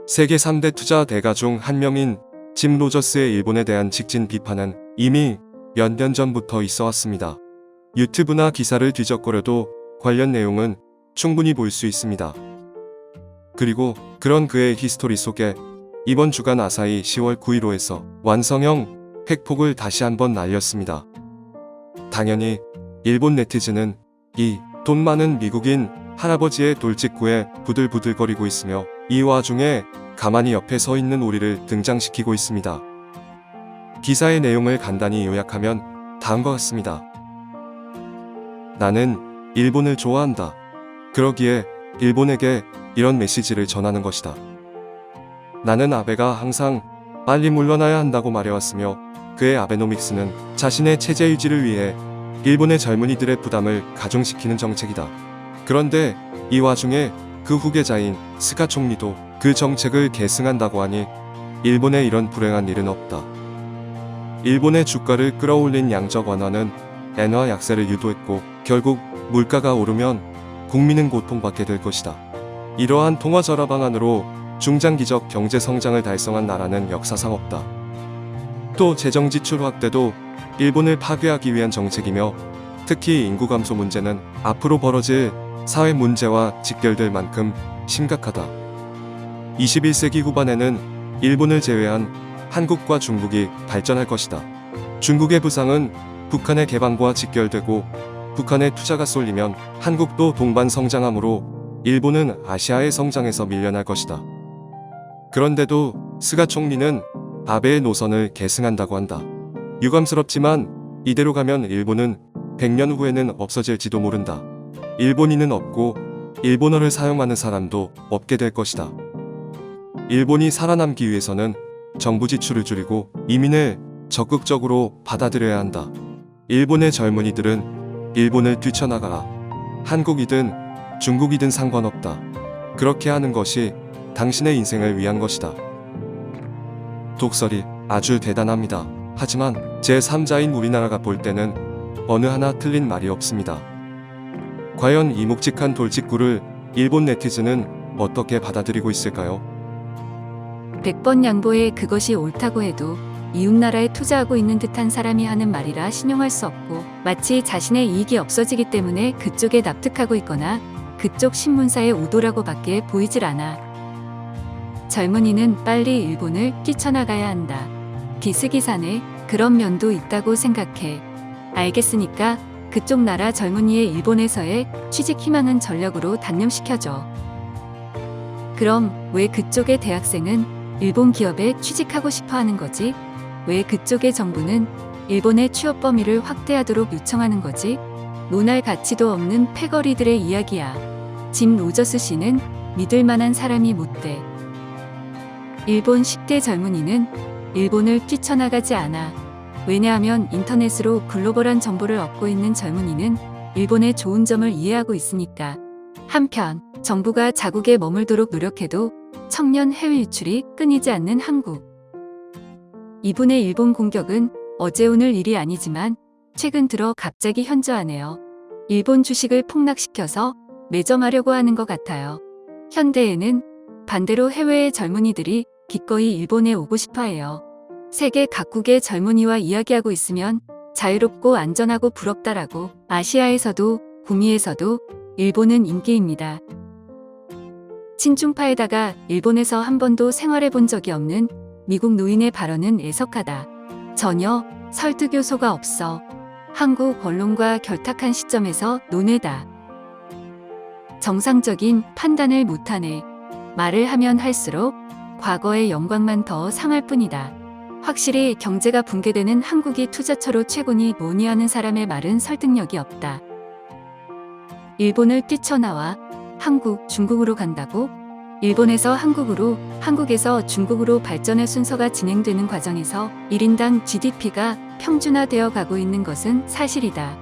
세계 3대 투자 대가 중 한 명인 짐 로저스의 일본에 대한 직진 비판은 이미 몇 년 전부터 있어 왔습니다. 유튜브나 기사를 뒤적거려도 관련 내용은 충분히 볼 수 있습니다. 그리고 그런 그의 히스토리 속에 이번 주간 아사히 10월 9일호에서 완성형 팩폭을 다시 한번 날렸습니다. 당연히 일본 네티즌은 이 돈 많은 미국인 할아버지의 돌직구에 부들부들거리고 있으며 이 와중에 가만히 옆에 서 있는 우리를 등장시키고 있습니다. 기사의 내용을 간단히 요약하면 다음과 같습니다. 나는 일본을 좋아한다. 그러기에 일본에게 이런 메시지를 전하는 것이다. 나는 아베가 항상 빨리 물러나야 한다고 말해왔으며 그의 아베노믹스는 자신의 체제 유지를 위해 일본의 젊은이들의 부담을 가중시키는 정책이다. 그런데 이 와중에 그 후계자인 스가 총리도 그 정책을 계승한다고 하니 일본에 이런 불행한 일은 없다. 일본의 주가를 끌어올린 양적 완화는 엔화 약세를 유도했고 결국 물가가 오르면 국민은 고통받게 될 것이다. 이러한 통화 절하 방안으로 중장기적 경제 성장을 달성한 나라는 역사상 없다. 또 재정 지출 확대도 일본을 파괴하기 위한 정책이며 특히 인구 감소 문제는 앞으로 벌어질 사회 문제와 직결될 만큼 심각하다. 21세기 후반에는 일본을 제외한 한국과 중국이 발전할 것이다. 중국의 부상은 북한의 개방과 직결되고 북한의 투자가 쏠리면 한국도 동반 성장하므로 일본은 아시아의 성장에서 밀려날 것이다. 그런데도 스가 총리는 아베의 노선을 계승한다고 한다. 유감스럽지만 이대로 가면 일본은 100년 후에는 없어질지도 모른다. 일본인은 없고 일본어를 사용하는 사람도 없게 될 것이다. 일본이 살아남기 위해서는 정부 지출을 줄이고 이민을 적극적으로 받아들여야 한다. 일본의 젊은이들은 일본을 뛰쳐나가라. 한국이든 중국이든 상관없다. 그렇게 하는 것이 당신의 인생을 위한 것이다. 독설이 아주 대단합니다. 하지만 제3자인 우리나라가 볼 때는 어느 하나 틀린 말이 없습니다. 과연 이 묵직한 돌직구를 일본 네티즌은 어떻게 받아들이고 있을까요? 100번 양보해 그것이 옳다고 해도 이웃나라에 투자하고 있는 듯한 사람이 하는 말이라 신용할 수 없고 마치 자신의 이익이 없어지기 때문에 그쪽에 납득하고 있거나 그쪽 신문사의 의도라고 밖에 보이질 않아. 젊은이는 빨리 일본을 뛰쳐나가야 한다. 기스기사네. 그런 면도 있다고 생각해. 알겠으니까 그쪽 나라 젊은이의 일본에서의 취직 희망은 전력으로 단념시켜줘. 그럼 왜 그쪽의 대학생은 일본 기업에 취직하고 싶어 하는 거지? 왜 그쪽의 정부는 일본의 취업 범위를 확대하도록 요청하는 거지? 논할 가치도 없는 패거리들의 이야기야. 짐 로저스 씨는 믿을 만한 사람이 못 돼. 일본 10대 젊은이는 일본을 뛰쳐나가지 않아. 왜냐하면 인터넷으로 글로벌한 정보를 얻고 있는 젊은이는 일본의 좋은 점을 이해하고 있으니까. 한편 정부가 자국에 머물도록 노력해도 청년 해외 유출이 끊이지 않는 한국. 이분의 일본 공격은 어제 오늘 일이 아니지만 최근 들어 갑자기 현저하네요. 일본 주식을 폭락시켜서 매점하려고 하는 것 같아요. 현대에는 반대로 해외의 젊은이들이 기꺼이 일본에 오고 싶어해요. 세계 각국의 젊은이와 이야기하고 있으면 자유롭고 안전하고 부럽다라고. 아시아에서도 구미에서도 일본은 인기입니다. 친중파에다가 일본에서 한 번도 생활해 본 적이 없는 미국 노인의 발언은 애석하다. 전혀 설득 요소가 없어. 한국 언론과 결탁한 시점에서 논외다. 정상적인 판단을 못하네. 말을 하면 할수록 과거의 영광만 더 상할 뿐이다. 확실히 경제가 붕괴되는 한국이 투자처로 최고니 뭐니 하는 사람의 말은 설득력이 없다. 일본을 뛰쳐나와 한국, 중국으로 간다고? 일본에서 한국으로, 한국에서 중국으로 발전의 순서가 진행되는 과정에서 1인당 GDP가 평준화되어 가고 있는 것은 사실이다.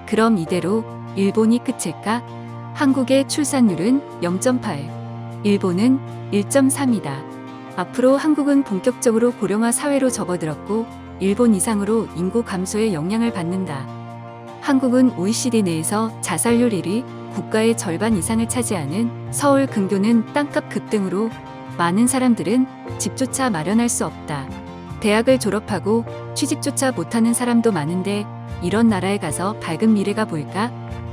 그럼 이대로 일본이 끝일까? 한국의 출산율은 0.8, 일본은 1.3이다. 앞으로 한국은 본격적으로 고령화 사회로 접어들었고 일본 이상으로 인구 감소에 영향을 받는다. 한국은 OECD 내에서 자살률 1위, 국가의 절반 이상을 차지하는 서울 근교는 땅값 급등으로 많은 사람들은 집조차 마련할 수 없다. 대학을 졸업하고 취직조차 못하는 사람도 많은데 이런 나라에 가서 밝은 미래가 보일까?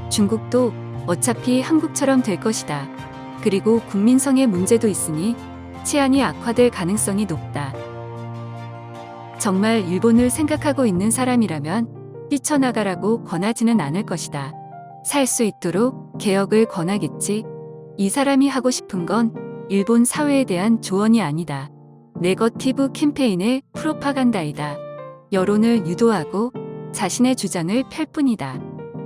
중국도 어차피 한국처럼 될 것이다. 그리고 국민성의 문제도 있으니 치안이 악화될 가능성이 높다. 정말 일본을 생각하고 있는 사람이라면 뛰쳐나가라고 권하지는 않을 것이다. 살 수 있도록 개혁을 권하겠지. 이 사람이 하고 싶은 건 일본 사회에 대한 조언이 아니다. 네거티브 캠페인의 프로파간다이다. 여론을 유도하고 자신의 주장을 펼 뿐이다.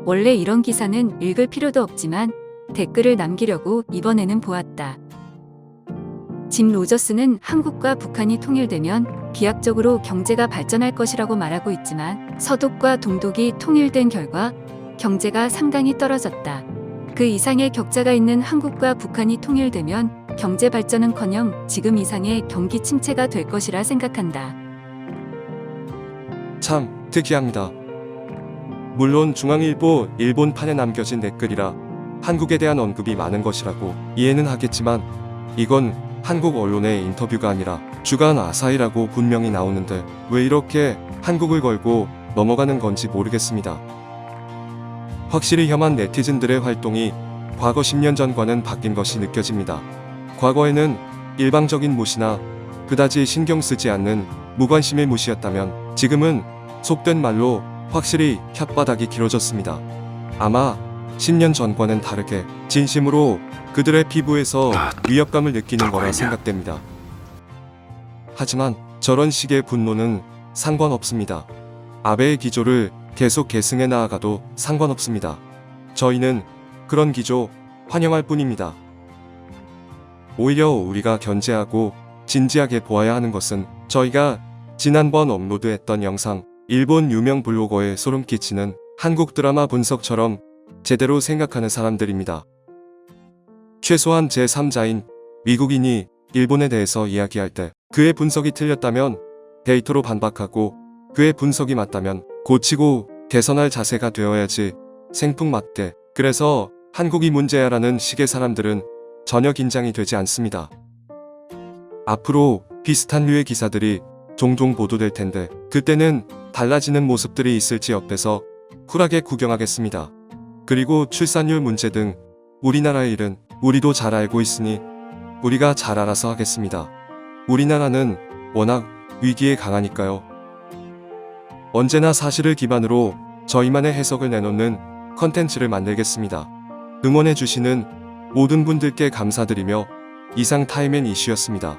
원래 이런 기사는 읽을 필요도 없지만 댓글을 남기려고 이번에는 보았다. 짐 로저스는 한국과 북한이 통일되면 비약적으로 경제가 발전할 것이라고 말하고 있지만 서독과 동독이 통일된 결과 경제가 상당히 떨어졌다. 그 이상의 격차가 있는 한국과 북한이 통일되면 경제 발전은커녕 지금 이상의 경기 침체가 될 것이라 생각한다. 참 특이합니다. 물론 중앙일보 일본판에 남겨진 댓글이라 한국에 대한 언급이 많은 것이라고 이해는 하겠지만 이건 한국 언론의 인터뷰가 아니라 주간 아사히라고 분명히 나오는데 왜 이렇게 한국을 걸고 넘어가는 건지 모르겠습니다. 확실히 혐한 네티즌들의 활동이 과거 10년 전과는 바뀐 것이 느껴집니다. 과거에는 일방적인 무시나 그다지 신경 쓰지 않는 무관심의 무시였다면 지금은 속된 말로 확실히 혓바닥이 길어졌습니다. 아마 10년 전과는 다르게 진심으로 그들의 피부에서 위협감을 느끼는 거라 생각됩니다. 하지만 저런 식의 분노는 상관없습니다. 아베의 기조를 계속 계승해 나아가도 상관없습니다. 저희는 그런 기조 환영할 뿐입니다. 오히려 우리가 견제하고 진지하게 보아야 하는 것은 저희가 지난번 업로드했던 영상 일본 유명 블로거의 소름 끼치는 한국 드라마 분석처럼 제대로 생각하는 사람들입니다. 최소한 제3자인 미국인이 일본에 대해서 이야기할 때 그의 분석이 틀렸다면 데이터로 반박하고 그의 분석이 맞다면 고치고 개선할 자세가 되어야지 생뚱맞게. 그래서 한국이 문제야라는 식의 사람들은 전혀 긴장이 되지 않습니다. 앞으로 비슷한 류의 기사들이 종종 보도될 텐데 그때는 달라지는 모습들이 있을지 옆에서 쿨하게 구경하겠습니다. 그리고 출산율 문제 등 우리나라의 일은 우리도 잘 알고 있으니 우리가 잘 알아서 하겠습니다. 우리나라는 워낙 위기에 강하니까요. 언제나 사실을 기반으로 저희만의 해석을 내놓는 컨텐츠를 만들겠습니다. 응원해주시는 모든 분들께 감사드리며 이상 타임앤 이슈였습니다.